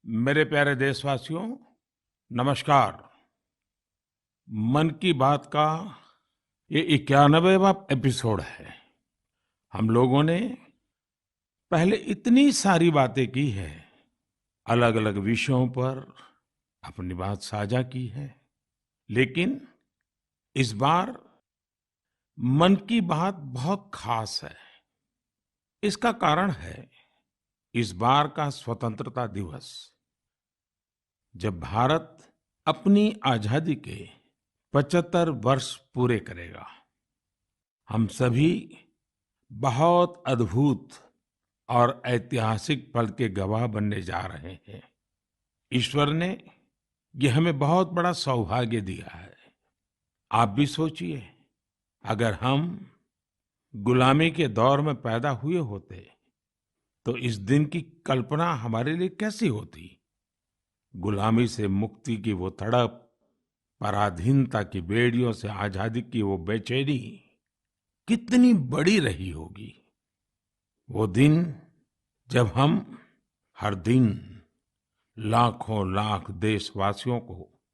मेरे प्यारे देशवासियों, नमस्कार। मन की बात का ये 91वां एपिसोड है। हम लोगों ने पहले इतनी सारी बातें की है, अलग-अलग विषयों पर अपनी बात साझा की है, लेकिन इस बार मन की बात बहुत खास है। इसका कारण है इस बार का स्वतंत्रता दिवस, जब भारत अपनी आजादी के 75 वर्ष पूरे करेगा। हम सभी बहुत अद्भुत और ऐतिहासिक पल के गवाह बनने जा रहे हैं। ईश्वर ने ये हमें बहुत बड़ा सौभाग्य दिया है। आप भी सोचिए, अगर हम गुलामी के दौर में पैदा हुए होते तो इस दिन की कल्पना हमारे लिए कैसी होती। गुलामी से मुक्ति की वो तड़प, पराधीनता की बेड़ियों से आजादी की वो बेचैनी कितनी बड़ी रही होगी। वो दिन जब हम हर दिन लाखों लाख देशवासियों को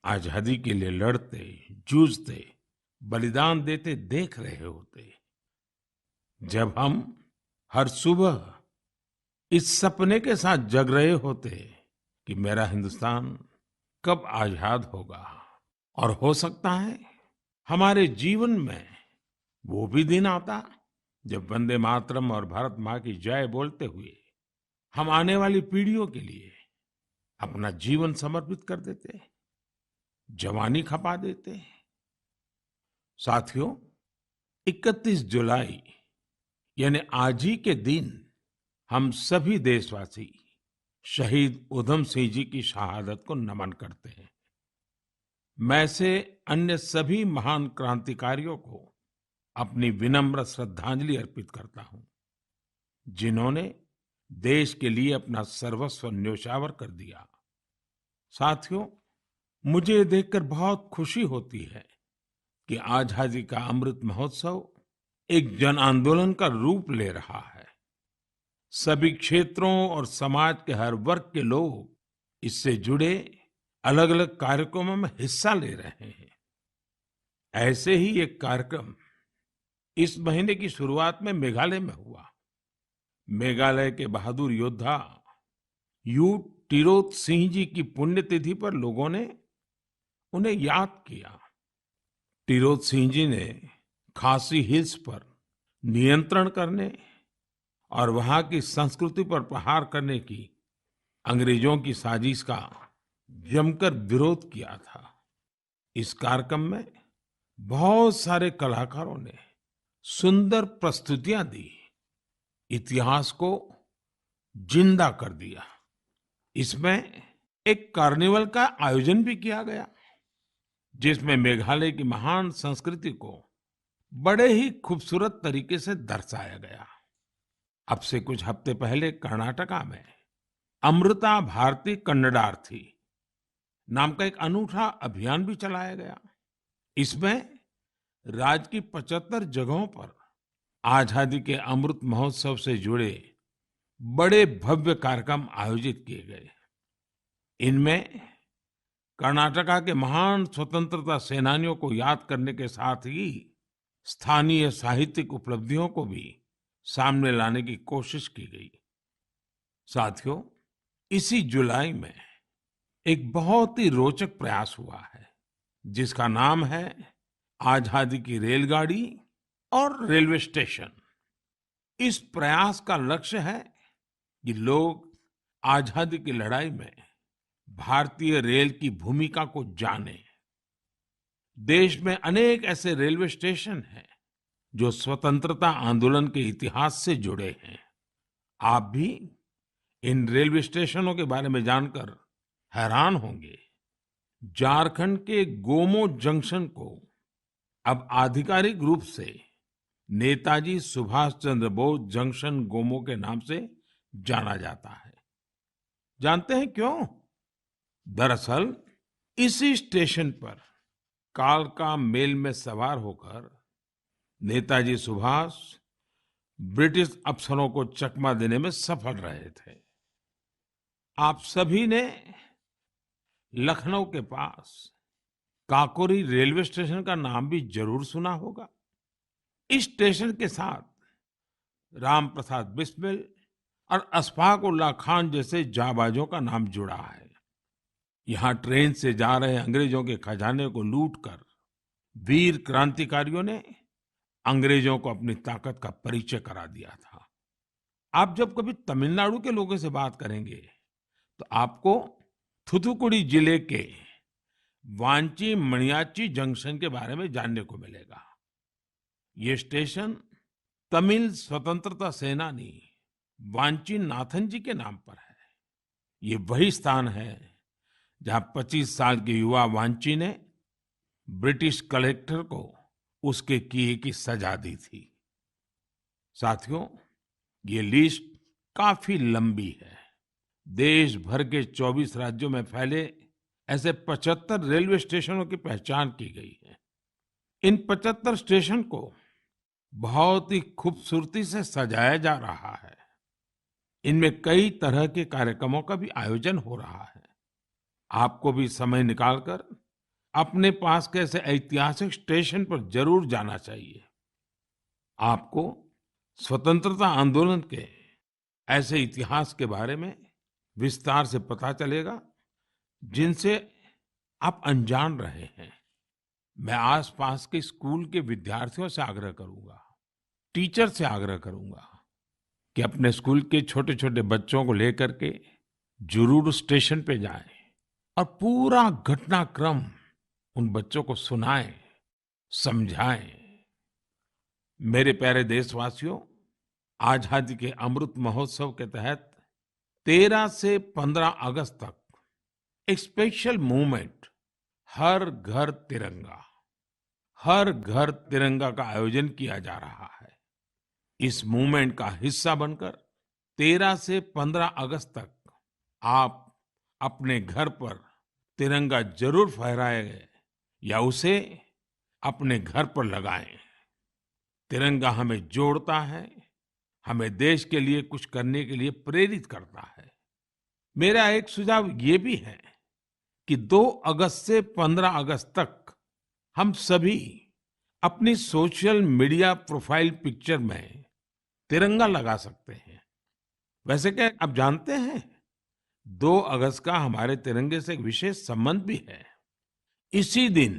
आजादी के लिए लड़ते, जूझते, बलिदान देते देख रहे होते। जब हम हर सुबह इस सपने के साथ जग रहे होते कि मेरा हिंदुस्तान कब आजाद होगा। और हो सकता है हमारे जीवन में वो भी दिन आता जब वंदे मातरम और भारत माँ की जय बोलते हुए हम आने वाली पीढ़ियों के लिए अपना जीवन समर्पित कर देते, जवानी खपा देते। साथियों, 31 जुलाई यानी आज ही के दिन हम सभी देशवासी शहीद उधम सिंह जी की शहादत को नमन करते हैं। मैं से अन्य सभी महान क्रांतिकारियों को अपनी विनम्र श्रद्धांजलि अर्पित करता हूं, जिन्होंने देश के लिए अपना सर्वस्व न्योछावर कर दिया। साथियों, मुझे ये देखकर बहुत खुशी होती है कि आजादी का अमृत महोत्सव एक जन आंदोलन का रूप ले रहा है। सभी क्षेत्रों और समाज के हर वर्ग के लोग इससे जुड़े अलग-अलग कार्यक्रमों में हिस्सा ले रहे हैं। ऐसे ही एक कार्यक्रम इस महीने की शुरुआत में मेघालय में हुआ। मेघालय के बहादुर योद्धा यू टिरोत सिंह जी की पुण्यतिथि पर लोगों ने उन्हें याद किया। टिरोत सिंह जी ने खासी हिल्स पर नियंत्रण करने और वहां की संस्कृति पर प्रहार करने की अंग्रेजों की साजिश का जमकर विरोध किया था। इस कार्यक्रम में बहुत सारे कलाकारों ने सुंदर प्रस्तुतियां दी, इतिहास को जिंदा कर दिया। इसमें एक कार्निवल का आयोजन भी किया गया, जिसमें मेघालय की महान संस्कृति को बड़े ही खूबसूरत तरीके से दर्शाया गया। अब से कुछ हफ्ते पहले कर्नाटका में अमृता भारती कन्नडार्थी नाम का एक अनूठा अभियान भी चलाया गया। इसमें राज्य की 75 जगहों पर आजादी के अमृत महोत्सव से जुड़े बड़े भव्य कार्यक्रम आयोजित किए गए। इनमें कर्नाटका के महान स्वतंत्रता सेनानियों को याद करने के साथ ही स्थानीय साहित्यिक उपलब्धियों को भी सामने लाने की कोशिश की गई। साथियों, इसी जुलाई में एक बहुत ही रोचक प्रयास हुआ है, जिसका नाम है आजादी की रेलगाड़ी और रेलवे स्टेशन। इस प्रयास का लक्ष्य है कि लोग आजादी की लड़ाई में भारतीय रेल की भूमिका को जानें। देश में अनेक ऐसे रेलवे स्टेशन हैं जो स्वतंत्रता आंदोलन के इतिहास से जुड़े हैं। आप भी इन रेलवे स्टेशनों के बारे में जानकर हैरान होंगे। झारखंड के गोमो जंक्शन को अब आधिकारिक रूप से नेताजी सुभाष चंद्र बोस जंक्शन गोमो के नाम से जाना जाता है। जानते हैं क्यों? दरअसल इसी स्टेशन पर कालका मेल में सवार होकर नेताजी सुभाष ब्रिटिश अफसरों को चकमा देने में सफल रहे थे। आप सभी ने लखनऊ के पास काकोरी रेलवे स्टेशन का नाम भी जरूर सुना होगा। इस स्टेशन के साथ राम प्रसाद बिस्मिल और अशफाक उल्लाह खान जैसे जाबाजों का नाम जुड़ा है। यहाँ ट्रेन से जा रहे अंग्रेजों के खजाने को लूटकर वीर क्रांतिकारियों ने अंग्रेजों को अपनी ताकत का परिचय करा दिया था। आप जब कभी तमिलनाडु के लोगों से बात करेंगे तो आपको थुथुकुडी जिले के वांची मणियाच्ची जंक्शन के बारे में जानने को मिलेगा। ये स्टेशन तमिल स्वतंत्रता सेनानी वांची नाथन जी के नाम पर है। ये वही स्थान है जहां 25 साल के युवा वांची ने ब्रिटिश कलेक्टर को उसके किए की सजा दी थी। साथियों, ये लिस्ट काफी लंबी है। देश भर के 24 राज्यों में फैले ऐसे 75 रेलवे स्टेशनों की पहचान की गई है। इन 75 स्टेशन को बहुत ही खूबसूरती से सजाया जा रहा है। इनमें कई तरह के कार्यक्रमों का भी आयोजन हो रहा है। आपको भी समय निकालकर अपने पास के ऐसे ऐतिहासिक स्टेशन पर जरूर जाना चाहिए। आपको स्वतंत्रता आंदोलन के ऐसे इतिहास के बारे में विस्तार से पता चलेगा जिनसे आप अनजान रहे हैं। मैं आसपास के स्कूल के विद्यार्थियों से आग्रह करूंगा, टीचर से आग्रह करूंगा कि अपने स्कूल के छोटे छोटे बच्चों को लेकर के जरूर स्टेशन पे जाएं और पूरा घटनाक्रम उन बच्चों को सुनाएं, समझाएं। मेरे प्यारे देशवासियों, आजादी के अमृत महोत्सव के तहत 13 से 15 अगस्त तक एक स्पेशल मूवमेंट हर घर तिरंगा, हर घर तिरंगा का आयोजन किया जा रहा है। इस मूवमेंट का हिस्सा बनकर 13 से 15 अगस्त तक आप अपने घर पर तिरंगा जरूर फहराएं या उसे अपने घर पर लगाएं। तिरंगा हमें जोड़ता है, हमें देश के लिए कुछ करने के लिए प्रेरित करता है। मेरा एक सुझाव ये भी है कि 2 अगस्त से 15 अगस्त तक हम सभी अपनी सोशल मीडिया प्रोफाइल पिक्चर में तिरंगा लगा सकते हैं। वैसे क्या आप जानते हैं, 2 अगस्त का हमारे तिरंगे से एक विशेष संबंध भी है। इसी दिन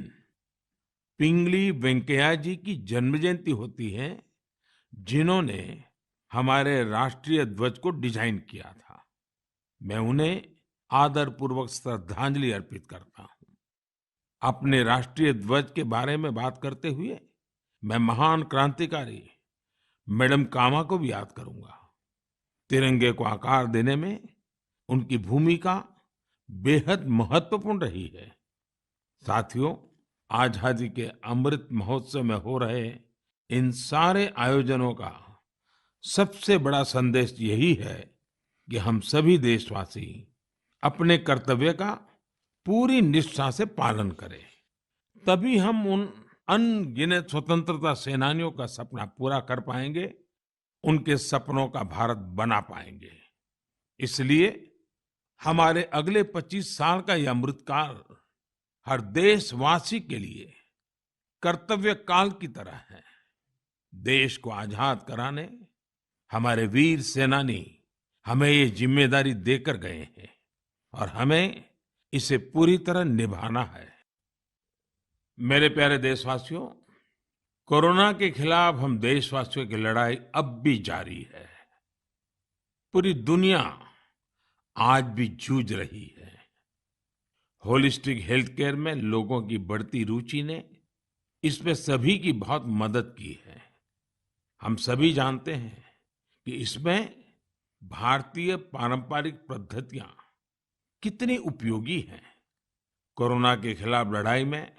पिंगली वेंकैया जी की जन्म जयंती होती है, जिन्होंने हमारे राष्ट्रीय ध्वज को डिजाइन किया था। मैं उन्हें आदरपूर्वक श्रद्धांजलि अर्पित करता हूं। अपने राष्ट्रीय ध्वज के बारे में बात करते हुए मैं महान क्रांतिकारी मैडम कामा को भी याद करूंगा। तिरंगे को आकार देने में उनकी भूमिका बेहद महत्वपूर्ण रही है। साथियों, आजादी के अमृत महोत्सव में हो रहे इन सारे आयोजनों का सबसे बड़ा संदेश यही है कि हम सभी देशवासी अपने कर्तव्य का पूरी निष्ठा से पालन करें। तभी हम उन अनगिनत स्वतंत्रता सेनानियों का सपना पूरा कर पाएंगे, उनके सपनों का भारत बना पाएंगे। इसलिए हमारे अगले 25 साल का यह अमृतकाल हर देशवासी के लिए कर्तव्य काल की तरह है। देश को आजाद कराने हमारे वीर सेनानी हमें ये जिम्मेदारी देकर गए हैं और हमें इसे पूरी तरह निभाना है। मेरे प्यारे देशवासियों, कोरोना के खिलाफ हम देशवासियों की लड़ाई अब भी जारी है। पूरी दुनिया आज भी जूझ रही है। होलिस्टिक हेल्थ केयर में लोगों की बढ़ती रुचि ने इसमें सभी की बहुत मदद की है। हम सभी जानते हैं कि इसमें भारतीय पारंपरिक पद्धतियां कितनी उपयोगी हैं। कोरोना के खिलाफ लड़ाई में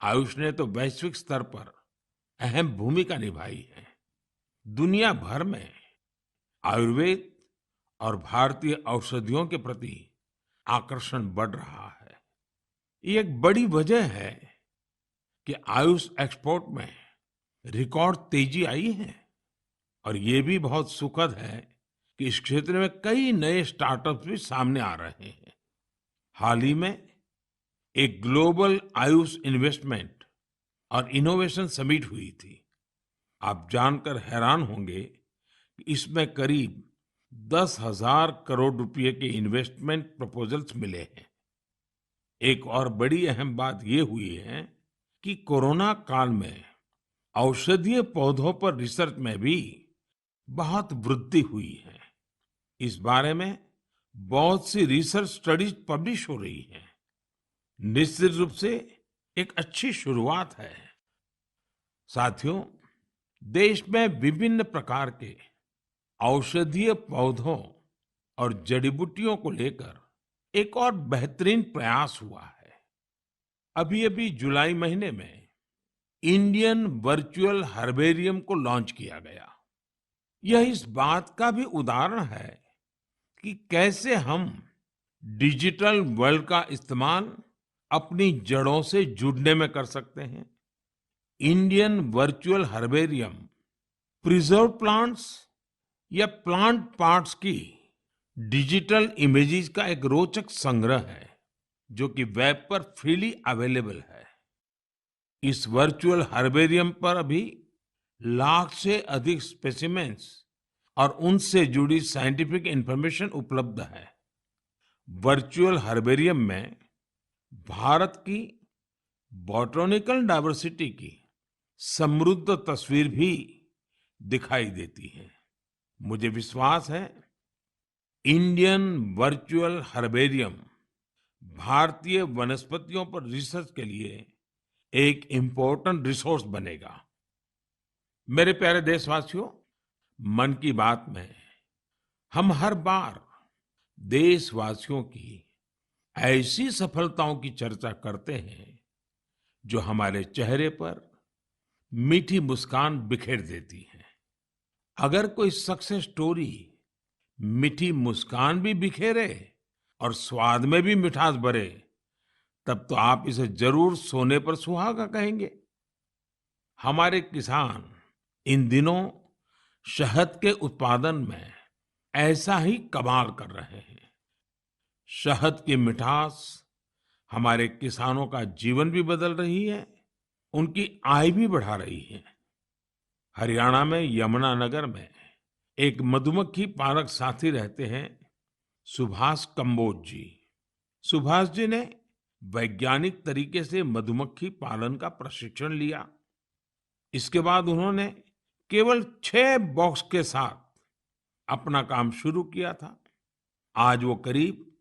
आयुष ने तो वैश्विक स्तर पर अहम भूमिका निभाई है। दुनिया भर में आयुर्वेद और भारतीय औषधियों के प्रति आकर्षण बढ़ रहा है। ये एक बड़ी वजह है कि आयुष एक्सपोर्ट में रिकॉर्ड तेजी आई है और ये भी बहुत सुखद है कि इस क्षेत्र में कई नए स्टार्टअप्स भी सामने आ रहे हैं। हाल ही में एक ग्लोबल आयुष इन्वेस्टमेंट और इनोवेशन समिट हुई थी। आप जानकर हैरान होंगे कि इसमें करीब 10,000 करोड़ रुपए के इन्वेस्टमेंट प्रपोजल्स मिले हैं। एक और बड़ी अहम बात ये हुई है कि कोरोना काल में औषधीय पौधों पर रिसर्च में भी बहुत वृद्धि हुई है। इस बारे में बहुत सी रिसर्च स्टडीज पब्लिश हो रही हैं। निश्चित रूप से एक अच्छी शुरुआत है। साथियों, देश में विभिन्न प्रकार के औषधीय पौधों और जड़ी बूटियों को लेकर एक और बेहतरीन प्रयास हुआ है। अभी-अभी जुलाई महीने में इंडियन वर्चुअल हर्बेरियम को लॉन्च किया गया। यह इस बात का भी उदाहरण है कि कैसे हम डिजिटल वर्ल्ड का इस्तेमाल अपनी जड़ों से जुड़ने में कर सकते हैं। Indian virtual herbarium preserve plants या प्लांट पार्ट्स की डिजिटल इमेजेस का एक रोचक संग्रह है, जो कि वेब पर फ्रीली अवेलेबल है। इस वर्चुअल हर्बेरियम पर अभी लाख से अधिक स्पेसिमेंस और उनसे जुड़ी साइंटिफिक इंफॉर्मेशन उपलब्ध है। वर्चुअल हर्बेरियम में भारत की बॉटनिकल डाइवर्सिटी की समृद्ध तस्वीर भी दिखाई देती है। मुझे विश्वास है इंडियन वर्चुअल हर्बेरियम भारतीय वनस्पतियों पर रिसर्च के लिए एक इम्पोर्टेंट रिसोर्स बनेगा। मेरे प्यारे देशवासियों, मन की बात में हम हर बार देशवासियों की ऐसी सफलताओं की चर्चा करते हैं जो हमारे चेहरे पर मीठी मुस्कान बिखेर देती है। अगर कोई सक्सेस स्टोरी मीठी मुस्कान भी बिखेरे और स्वाद में भी मिठास भरे, तब तो आप इसे जरूर सोने पर सुहागा कहेंगे। हमारे किसान इन दिनों शहद के उत्पादन में ऐसा ही कमाल कर रहे हैं। शहद की मिठास हमारे किसानों का जीवन भी बदल रही है, उनकी आय भी बढ़ा रही है। हरियाणा में यमुनानगर में एक मधुमक्खी पालक साथी रहते हैं, सुभाष कंबोज जी। सुभाष जी ने वैज्ञानिक तरीके से मधुमक्खी पालन का प्रशिक्षण लिया। इसके बाद उन्होंने केवल 6 बॉक्स के साथ अपना काम शुरू किया था। आज वो करीब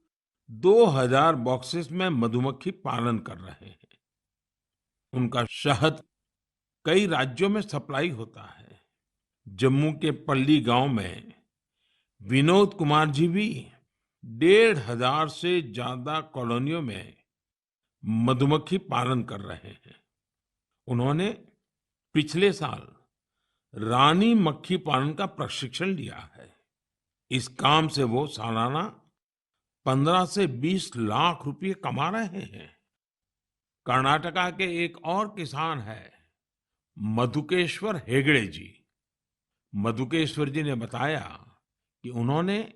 2000 बॉक्सेस में मधुमक्खी पालन कर रहे हैं। उनका शहद कई राज्यों में सप्लाई होता है। जम्मू के पल्ली गांव में विनोद कुमार जी भी 1500 से ज्यादा कॉलोनियों में मधुमक्खी पालन कर रहे हैं। उन्होंने पिछले साल रानी मक्खी पालन का प्रशिक्षण लिया है। इस काम से वो सालाना 15 से 20 लाख रुपए कमा रहे हैं। कर्नाटका के एक और किसान है मधुकेश्वर हेगड़े जी। मधुकेश्वर जी ने बताया कि उन्होंने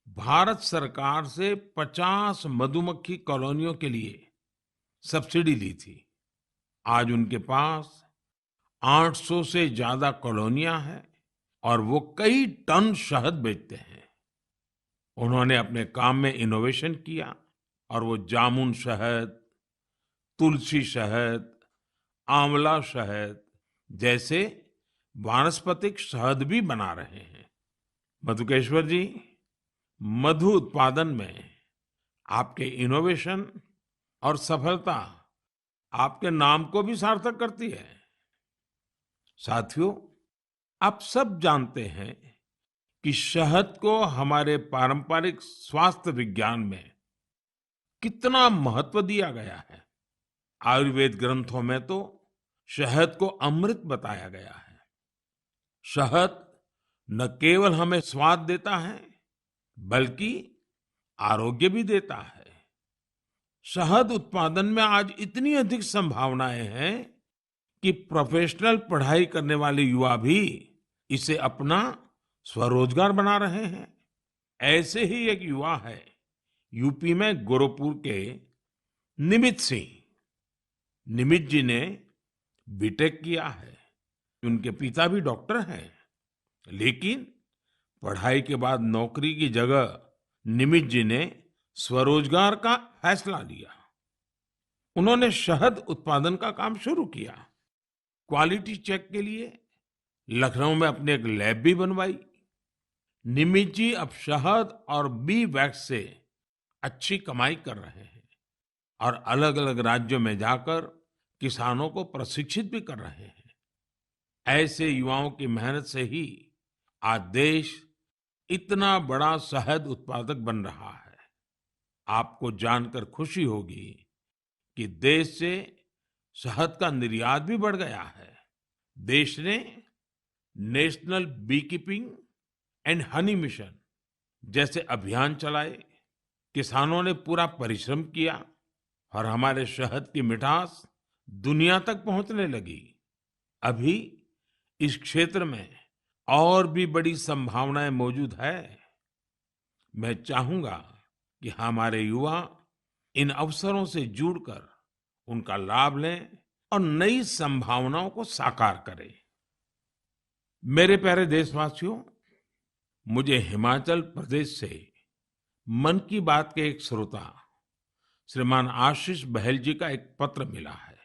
भारत सरकार से 50 मधुमक्खी कॉलोनियों के लिए सब्सिडी ली थी। आज उनके पास 800 से ज्यादा कॉलोनियां हैं और वो कई टन शहद बेचते हैं। उन्होंने अपने काम में इनोवेशन किया और वो जामुन शहद, तुलसी शहद, आंवला शहद जैसे वानस्पतिक शहद भी बना रहे हैं। मधुकेश्वर जी, मधु उत्पादन में आपके इनोवेशन और सफलता आपके नाम को भी सार्थक करती है। साथियों, आप सब जानते हैं कि शहद को हमारे पारंपरिक स्वास्थ्य विज्ञान में कितना महत्व दिया गया है। आयुर्वेद ग्रंथों में तो शहद को अमृत बताया गया है। शहद न केवल हमें स्वाद देता है, बल्कि आरोग्य भी देता है। शहद उत्पादन में आज इतनी अधिक संभावनाएं हैं कि प्रोफेशनल पढ़ाई करने वाले युवा भी इसे अपना स्वरोजगार बना रहे हैं। ऐसे ही एक युवा है यूपी में गोरखपुर के निमित सिंह। निमित जी ने बीटेक किया है। उनके पिता भी डॉक्टर हैं, लेकिन पढ़ाई के बाद नौकरी की जगह निमित जी ने स्वरोजगार का फैसला लिया। उन्होंने शहद उत्पादन का काम शुरू किया। क्वालिटी चेक के लिए लखनऊ में अपनी एक लैब भी बनवाई। निमित जी अब शहद और बी वैक्स से अच्छी कमाई कर रहे हैं और अलग-अलग राज्यों में जाकर किसानों को प्रशिक्षित भी कर रहे हैं। ऐसे युवाओं की मेहनत से ही आज देश इतना बड़ा शहद उत्पादक बन रहा है। आपको जानकर खुशी होगी कि देश से शहद का निर्यात भी बढ़ गया है। देश ने national bee keeping and honey mission जैसे अभियान चलाए। किसानों ने पूरा परिश्रम किया और हमारे शहद की मिठास दुनिया तक पहुंचने लगी। अभी इस क्षेत्र में और भी बड़ी संभावनाएं मौजूद है। मैं चाहूंगा कि हमारे युवा इन अवसरों से जुड़कर उनका लाभ लें और नई संभावनाओं को साकार करें। मेरे प्यारे देशवासियों, मुझे हिमाचल प्रदेश से मन की बात के एक श्रोता श्रीमान आशीष बहल जी का एक पत्र मिला है।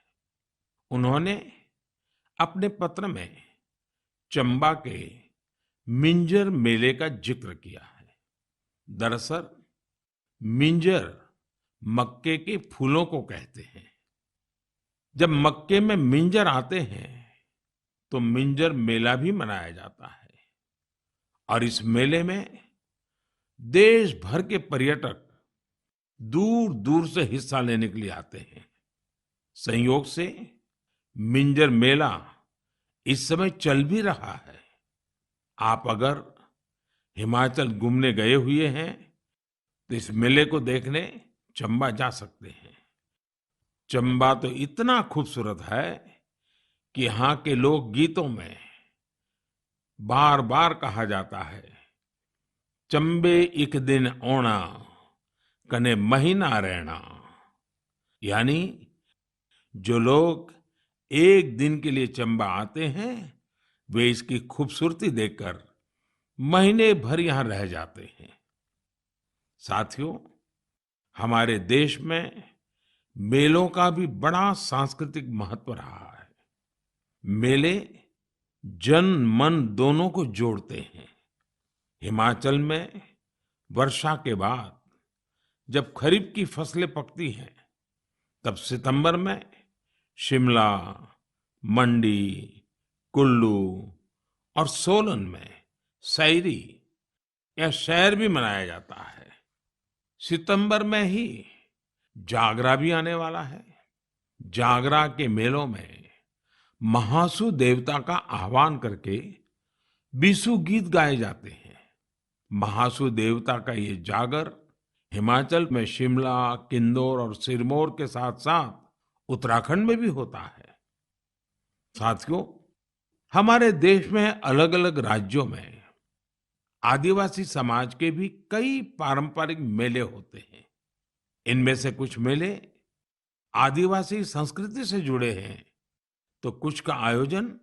उन्होंने अपने पत्र में चंबा के मिंजर मेले का जिक्र किया है। दरअसल मिंजर मक्के के फूलों को कहते हैं। जब मक्के में मिंजर आते हैं तो मिंजर मेला भी मनाया जाता है और इस मेले में देश भर के पर्यटक दूर दूर से हिस्सा लेने के लिए आते हैं। संयोग से मिंजर मेला इस समय चल भी रहा है। आप अगर हिमाचल घूमने गए हुए हैं तो इस मेले को देखने चंबा जा सकते हैं। चंबा तो इतना खूबसूरत है कि यहाँ के लोक गीतों में बार बार कहा जाता है, चंबे एक दिन ओना कने महीना रहना। यानी जो लोग एक दिन के लिए चंबा आते हैं वे इसकी खूबसूरती देखकर महीने भर यहाँ रह जाते हैं। साथियों, हमारे देश में मेलों का भी बड़ा सांस्कृतिक महत्व रहा है। मेले जन मन दोनों को जोड़ते हैं। हिमाचल में वर्षा के बाद जब खरीफ की फसलें पकती हैं, तब सितंबर में शिमला, मंडी, कुल्लू और सोलन में सैरी या सैर भी मनाया जाता है। सितंबर में ही जागरा भी आने वाला है। जागरा के मेलों में महासू देवता का आह्वान करके बीसू गीत गाए जाते हैं। महासू देवता का ये जागर हिमाचल में शिमला, किन्नौर और सिरमौर के साथ साथ उत्तराखंड में भी होता है। साथियों, हमारे देश में अलग-अलग राज्यों में आदिवासी समाज के भी कई पारंपरिक मेले होते हैं। इनमें से कुछ मेले आदिवासी संस्कृति से जुड़े हैं, तो कुछ का आयोजन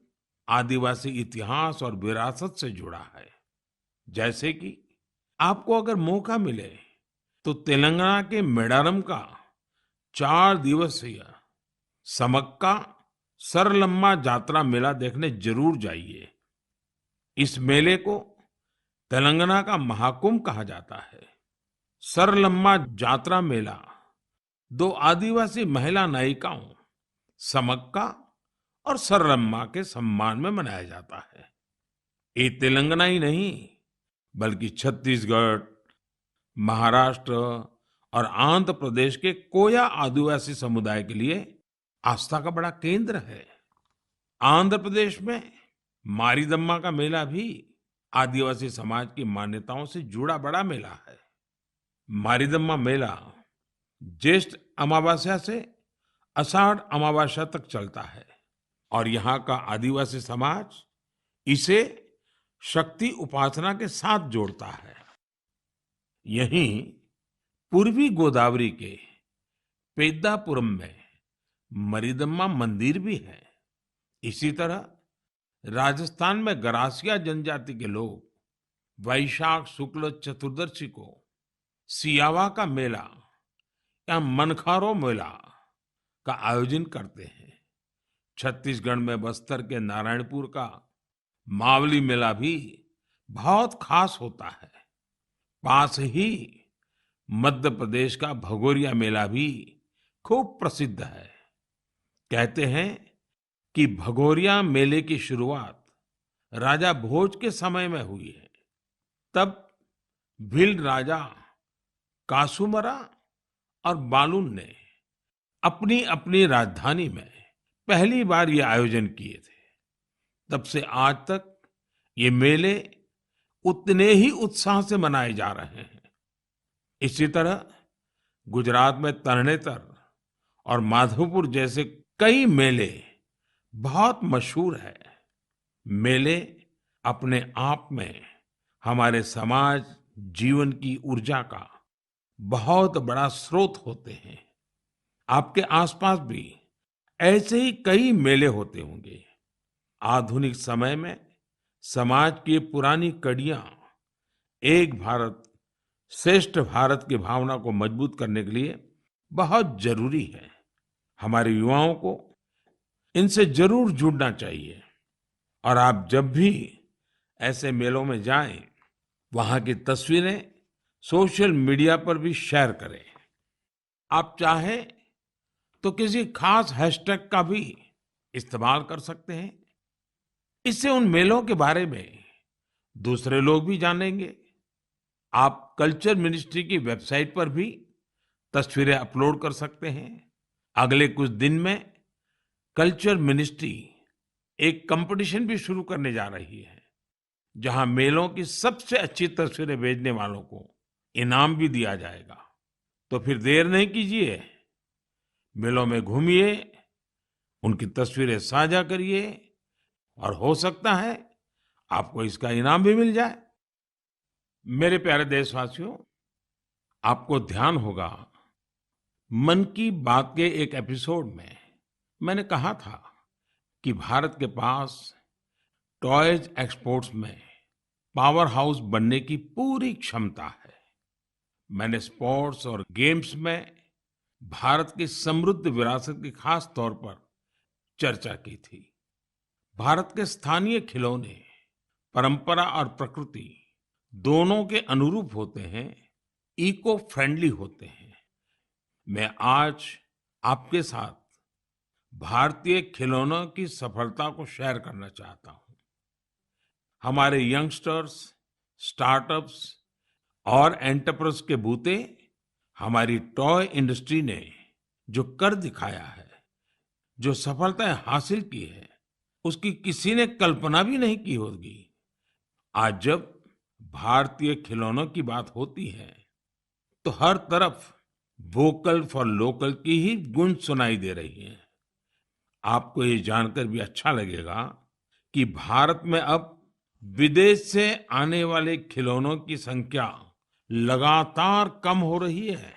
आदिवासी इतिहास और विरासत से जुड़ा है। जैसे कि आपको अगर मौका मिले तो तेलंगाना के मेडारम का 4 दिवसीय समक्का सरलम्मा जात्रा मेला देखने जरूर जाइए। इस मेले को तेलंगाना का महाकुंभ कहा जाता है। सरलम्मा जात्रा मेला 2 आदिवासी महिला नायिकाओं समक्का और सरलम्मा के सम्मान में मनाया जाता है। ये तेलंगाना ही नहीं बल्कि छत्तीसगढ़, महाराष्ट्र और आंध्र प्रदेश के कोया आदिवासी समुदाय के लिए आस्था का बड़ा केंद्र है। आंध्र प्रदेश में मारीदम्मा का मेला भी आदिवासी समाज की मान्यताओं से जुड़ा बड़ा मेला है। मारीदम्मा मेला ज्येष्ठ अमावस्या से आषाढ़ अमावस्या तक चलता है और यहाँ का आदिवासी समाज इसे शक्ति उपासना के साथ जोड़ता है। यहीं पूर्वी गोदावरी के पेद्दापुरम में मरिदम्मा मंदिर भी है। इसी तरह राजस्थान में गरासिया जनजाति के लोग वैशाख शुक्ल चतुर्दशी को सियावा का मेला या मनखारो मेला का आयोजन करते हैं। छत्तीसगढ़ में बस्तर के नारायणपुर का मावली मेला भी बहुत खास होता है। पास ही मध्य प्रदेश का भगोरिया मेला भी खूब प्रसिद्ध है। कहते हैं कि भगोरिया मेले की शुरुआत राजा भोज के समय में हुई है। तब भील राजा कासूमरा और बालून ने अपनी अपनी राजधानी में पहली बार ये आयोजन किए थे। तब से आज तक ये मेले उतने ही उत्साह से मनाए जा रहे हैं। इसी तरह गुजरात में तरणेतर और माधवपुर जैसे कई मेले बहुत मशहूर है। मेले अपने आप में हमारे समाज जीवन की ऊर्जा का बहुत बड़ा स्रोत होते हैं। आपके आसपास भी ऐसे ही कई मेले होते होंगे। आधुनिक समय में समाज की पुरानी कड़ियां एक भारत श्रेष्ठ भारत की भावना को मजबूत करने के लिए बहुत जरूरी है। हमारे युवाओं को इनसे जरूर जुड़ना चाहिए। और आप जब भी ऐसे मेलों में जाएं, वहां की तस्वीरें सोशल मीडिया पर भी शेयर करें। आप चाहें तो किसी खास हैशटैग का भी इस्तेमाल कर सकते हैं। इससे उन मेलों के बारे में दूसरे लोग भी जानेंगे। आप कल्चर मिनिस्ट्री की वेबसाइट पर भी तस्वीरें अपलोड कर सकते हैं। अगले कुछ दिन में कल्चर मिनिस्ट्री एक कंपटीशन भी शुरू करने जा रही है, जहां मेलों की सबसे अच्छी तस्वीरें भेजने वालों को इनाम भी दिया जाएगा। तो फिर देर नहीं कीजिए, मेलों में घूमिए, उनकी तस्वीरें साझा करिए और हो सकता है आपको इसका इनाम भी मिल जाए। मेरे प्यारे देशवासियों, आपको ध्यान होगा मन की बात के एक एपिसोड में मैंने कहा था कि भारत के पास टॉयज एक्सपोर्ट्स में पावर हाउस बनने की पूरी क्षमता है। मैंने स्पोर्ट्स और गेम्स में भारत की समृद्ध विरासत की खास तौर पर चर्चा की थी। भारत के स्थानीय खिलौने परंपरा और प्रकृति दोनों के अनुरूप होते हैं, इको फ्रेंडली होते हैं। मैं आज आपके साथ भारतीय खिलौनों की सफलता को शेयर करना चाहता हूं। हमारे यंगस्टर्स, स्टार्टअप्स और एंटरप्रेन्योर्स के बूते हमारी टॉय इंडस्ट्री ने जो कर दिखाया है, जो सफलताएं हासिल की है, उसकी किसी ने कल्पना भी नहीं की होगी। आज जब भारतीय खिलौनों की बात होती है तो हर तरफ वोकल फॉर लोकल की ही गूंज सुनाई दे रही है। आपको ये जानकर भी अच्छा लगेगा कि भारत में अब विदेश से आने वाले खिलौनों की संख्या लगातार कम हो रही है।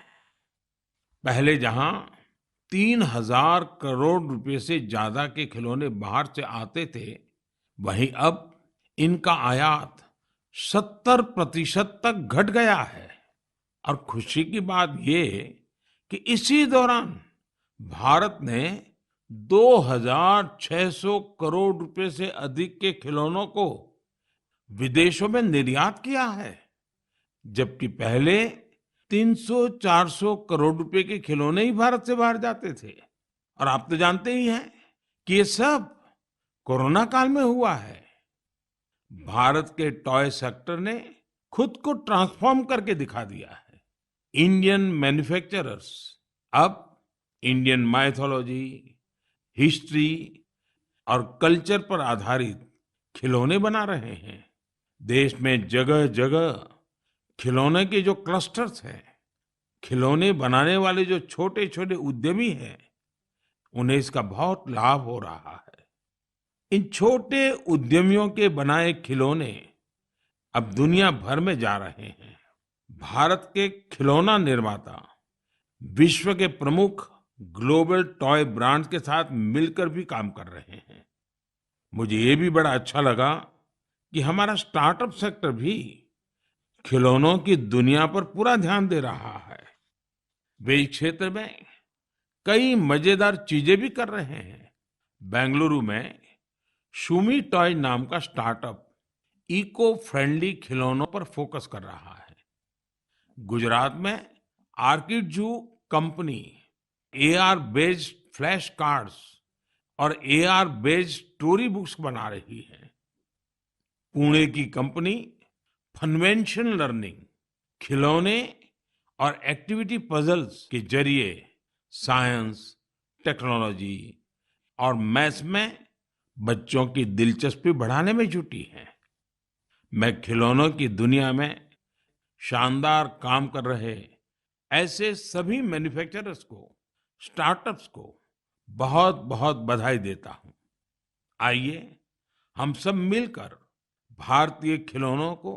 पहले जहां 3,000 करोड़ रुपए से ज्यादा के खिलौने बाहर से आते थे, वहीं अब इनका आयात 70% तक घट गया है। और खुशी की बात ये कि इसी दौरान भारत ने 2,600 करोड़ रुपए से अधिक के खिलौनों को विदेशों में निर्यात किया है, जबकि पहले 300-400 करोड़ रुपए के खिलौने ही भारत से बाहर जाते थे। और आप तो जानते ही हैं कि ये सब कोरोना काल में हुआ है। भारत के टॉय सेक्टर ने खुद को ट्रांसफॉर्म करके दिखा दिया है। इंडियन मैन्युफैक्चरर्स अब इंडियन माइथोलॉजी, हिस्ट्री और कल्चर पर आधारित खिलौने बना रहे हैं। देश में जगह जगह खिलौने के जो क्लस्टर्स हैं, खिलौने बनाने वाले जो छोटे छोटे उद्यमी हैं, उन्हें इसका बहुत लाभ हो रहा है। इन छोटे उद्यमियों के बनाए खिलौने अब दुनिया भर में जा रहे हैं। भारत के खिलौना निर्माता विश्व के प्रमुख ग्लोबल टॉय ब्रांड्स के साथ मिलकर भी काम कर रहे हैं। मुझे ये भी बड़ा अच्छा लगा कि हमारा स्टार्टअप सेक्टर भी खिलौनों की दुनिया पर पूरा ध्यान दे रहा है। वे इस क्षेत्र में कई मजेदार चीजें भी कर रहे हैं। बेंगलुरु में शूमी टॉय नाम का स्टार्टअप इको फ्रेंडली खिलौनों पर फोकस कर रहा है। गुजरात में आर्किड जू company AR based flash cards और एआर बेस्ड स्टोरी बुक्स बना रही है। पुणे की कंपनी फनवेंशन लर्निंग खिलौने और एक्टिविटी पजल्स के जरिए साइंस, टेक्नोलॉजी और मैथ्स में बच्चों की दिलचस्पी बढ़ाने में जुटी है। मैं खिलौनों की दुनिया में शानदार काम कर रहे ऐसे सभी मैन्युफैक्चरर्स को, स्टार्टअप्स को बहुत बहुत बधाई देता हूं। आइए हम सब मिलकर भारतीय खिलौनों को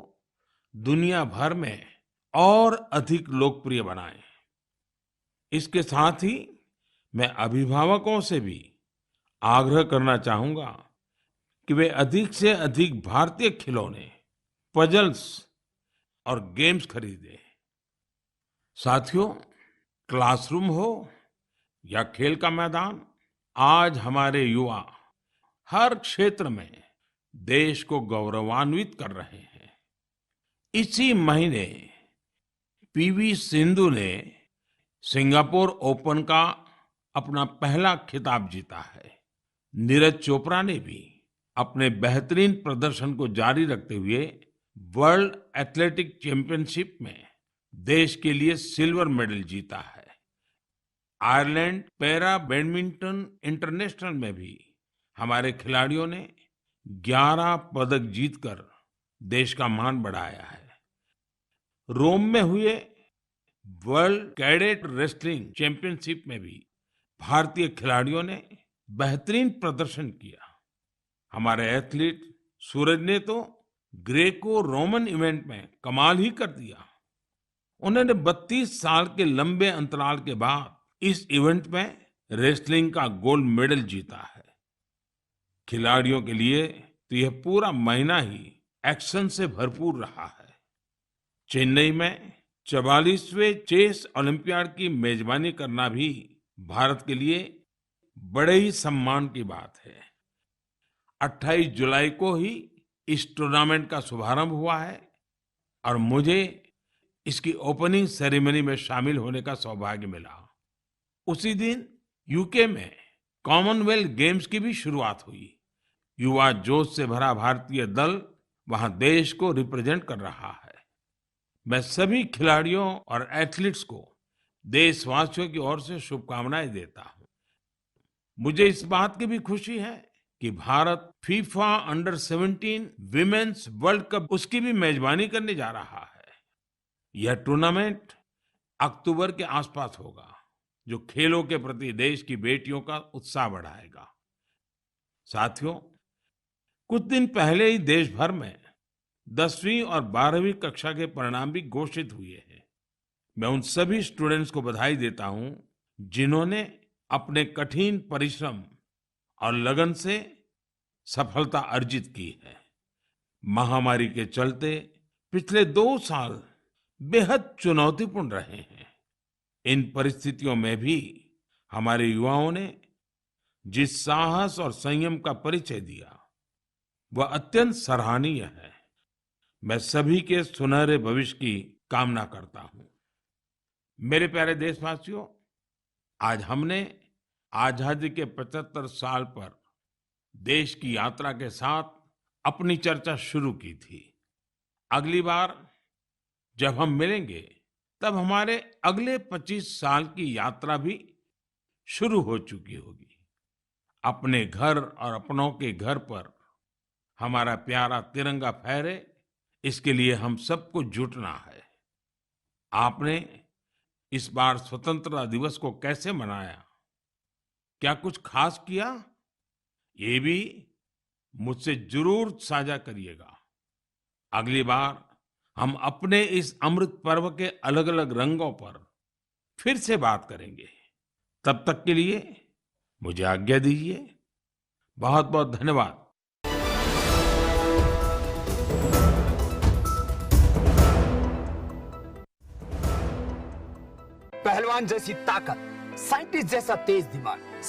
दुनिया भर में और अधिक लोकप्रिय बनाएं। इसके साथ ही मैं अभिभावकों से भी आग्रह करना चाहूंगा कि वे अधिक से अधिक भारतीय खिलौने, पजल्स और गेम्स खरीदें। साथियों, क्लासरूम हो या खेल का मैदान, आज हमारे युवा हर क्षेत्र में देश को गौरवान्वित कर रहे हैं। इसी महीने पीवी सिंधु ने सिंगापुर ओपन का अपना पहला खिताब जीता है। नीरज चोपड़ा ने भी अपने बेहतरीन प्रदर्शन को जारी रखते हुए वर्ल्ड एथलेटिक चैंपियनशिप में देश के लिए सिल्वर मेडल जीता है। आयरलैंड पैरा बैडमिंटन इंटरनेशनल में भी हमारे खिलाड़ियों ने 11 पदक जीतकर देश का मान बढ़ाया है। रोम में हुए वर्ल्ड कैडेट रेसलिंग चैंपियनशिप में भी भारतीय खिलाड़ियों ने बेहतरीन प्रदर्शन किया। हमारे एथलीट सूरज ने तो ग्रेको रोमन इवेंट में कमाल ही कर दिया। उन्होंने 32 साल के लंबे अंतराल के बाद इस इवेंट में रेसलिंग का गोल्ड मेडल जीता है। खिलाड़ियों के लिए तो यह पूरा महीना ही एक्शन से भरपूर रहा है। चेन्नई में 44वें चेस ओलंपियाड की मेजबानी करना भी भारत के लिए बड़े ही सम्मान की बात है। 28 जुलाई को ही इस टूर्नामेंट का शुभारंभ हुआ है और मुझे इसकी ओपनिंग सेरेमनी में शामिल होने का सौभाग्य मिला। उसी दिन यूके में कॉमनवेल्थ गेम्स की भी शुरुआत हुई। युवा जोश से भरा भारतीय दल वहां देश को रिप्रेजेंट कर रहा है। मैं सभी खिलाड़ियों और एथलीट्स को देशवासियों की ओर से शुभकामनाएं देता हूं। मुझे इस बात की भी खुशी है कि Bharat FIFA under 17 women's world cup उसकी भी मेजबानी करने जा रहा है। यह टूर्नामेंट अक्टूबर के आसपास होगा, जो खेलों के प्रति देश की बेटियों का उत्साह बढ़ाएगा। साथियों, कुछ दिन पहले ही देश भर में 10वीं और 12वीं कक्षा के परिणाम भी घोषित हुए हैं। मैं उन सभी स्टूडेंट्स को बधाई देता हूं जिन्होंने अपने कठिन परिश्रम और लगन से सफलता अर्जित की है। महामारी के चलते पिछले 2 साल बेहद चुनौतीपूर्ण रहे हैं। इन परिस्थितियों में भी हमारे युवाओं ने जिस साहस और संयम का परिचय दिया, वह अत्यंत सराहनीय है। मैं सभी के सुनहरे भविष्य की कामना करता हूं। मेरे प्यारे देशवासियों, आज हमने आजादी के 75 साल पर देश की यात्रा के साथ अपनी चर्चा शुरू की थी। अगली बार जब हम मिलेंगे तब हमारे अगले 25 साल की यात्रा भी शुरू हो चुकी होगी। अपने घर और अपनों के घर पर हमारा प्यारा तिरंगा फहरे, इसके लिए हम सबको जुटना है। आपने इस बार स्वतंत्रता दिवस को कैसे मनाया? क्या कुछ खास किया? ये भी मुझसे जरूर साझा करिएगा। अगली बार हम अपने इस अमृत पर्व के अलग-अलग रंगों पर फिर से बात करेंगे। तब तक के लिए मुझे आज्ञा दीजिए। बहुत-बहुत धन्यवाद। पहलवान जैसी ताकत, साइंटिस्ट जैसा तेज दिमाग,